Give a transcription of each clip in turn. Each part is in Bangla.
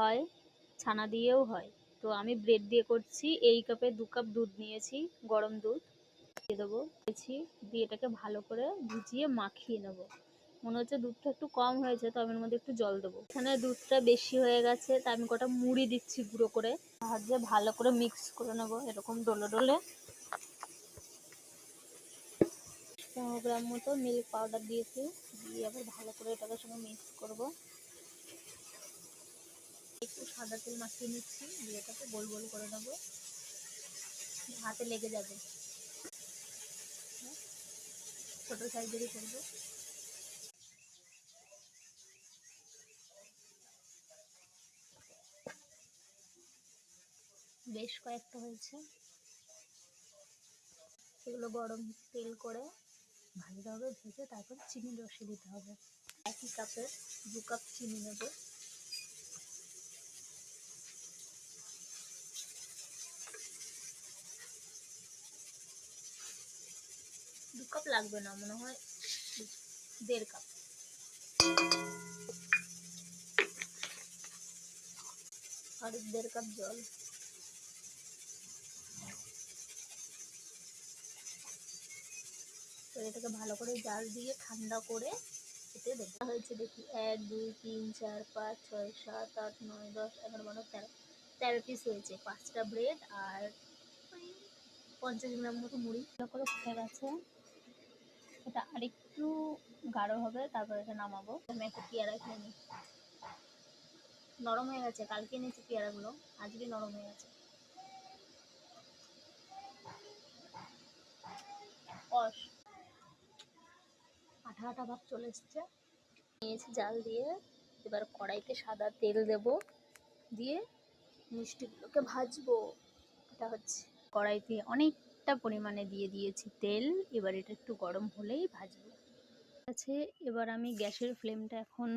হয়, ছানা দিয়েও হয়। তো আমি ব্রেড দিয়ে করছি। এই কাপে 2 কাপ দুধ নিয়েছি, গরম দুধ দিয়ে দেবো, দিয়ে এটাকে ভালো করে ভিজিয়ে মাখিয়ে নেবো। মনে হচ্ছে দুধটা একটু কম হয়েছে, তো আমি এর মধ্যে একটু জল দেবো। এখানে দুধটা বেশি হয়ে গেছে, তা আমি কটা মুড়ি দিচ্ছি গুঁড়ো করে, সাহায্যে ভালো করে মিক্স করে নেবো এরকম ডলে ডলে। 15 গ্রাম মতো মিল্ক পাউডার দিয়েছি, দিয়ে আবার ভালো করে এটাকে সঙ্গে মিক্স করবো। একটু সাদা তেল মাখিয়ে নিচ্ছি, দিয়ে এটাকে গোল গোল করে নেবো, হাতে লেগে যাবে। ছোট সাইজেরই করবো। বেশ কয়েকটা হয়েছে। এগুলো গরম তেল করে ভাজতে হবে, ভেজে তারপর চিনি রসে দিতে হবে। একই কাপে 2 কাপ চিনি নেব। 2 কাপ লাগবে না, মনে হয় 1.5 কাপ। আর 1.5 কাপ জল। তো এটাকে ভালো করে জাল দিয়ে ঠান্ডা করে এতে দেখা হয়েছে। দেখি 1 2 3 4 5 6 7 8 9 10 11 12 13 13 পিস হয়েছে। 5টা ব্রেড আর 50 গ্রাম মতো মুড়ি। ভালো করে ফুটে গেছে, এটা আরেকটু গাঢ় হবে, তারপর এটা নামাবো। আমি একটা পেয়ারা খেয়ে নিই। নরম হয়ে গেছে, কালকে এনেছি পেয়ারাগুলো, আজকে নরম হয়ে গেছে। আঠা আঠা ভাব চলে এসছে। নিয়েছি জাল দিয়ে, এবার কড়াইতে সাদা তেল দেব, দিয়ে মিষ্টিগুলোকে ভাজবো। এটা হচ্ছে কড়াইতে অনেকটা পরিমাণে দিয়ে দিয়েছি তেল, এবার এটা একটু গরম হলেই ভাজবো। আছে, এবার আমি গ্যাসের ফ্লেমটা এখন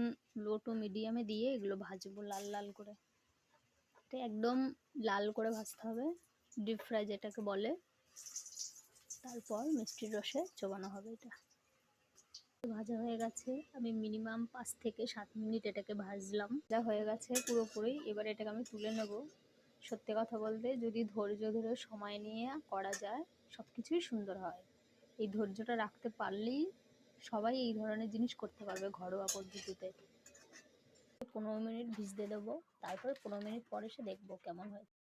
লো টু মিডিয়ামে দিয়ে এগুলো ভাজবো লাল লাল করে। এটা একদম লাল করে ভাজতে হবে, ডিপ ফ্রাই যেটাকে বলে। তারপর মিষ্টির রসে চোবানো হবে। এটা ভাজা হয়ে গেছে, আমি মিনিমাম 5 থেকে 7 মিনিট এটাকে ভাজলাম। যা হয়ে গেছে পুরোপুরি, এবার এটাকে আমি তুলে নেব। সত্যি কথা বলতে, যদি ধৈর্য ধরে সময় নিয়ে করা যায়, সব কিছুই সুন্দর হয়। এই ধৈর্যটা রাখতে পারলেই সবাই এই ধরনের জিনিস করতে পারবে ঘরোয়া পদ্ধতিতে। 15 মিনিট ভিজতে দেবো, তারপর 15 মিনিট পরে এসে দেখবো কেমন হয়েছে।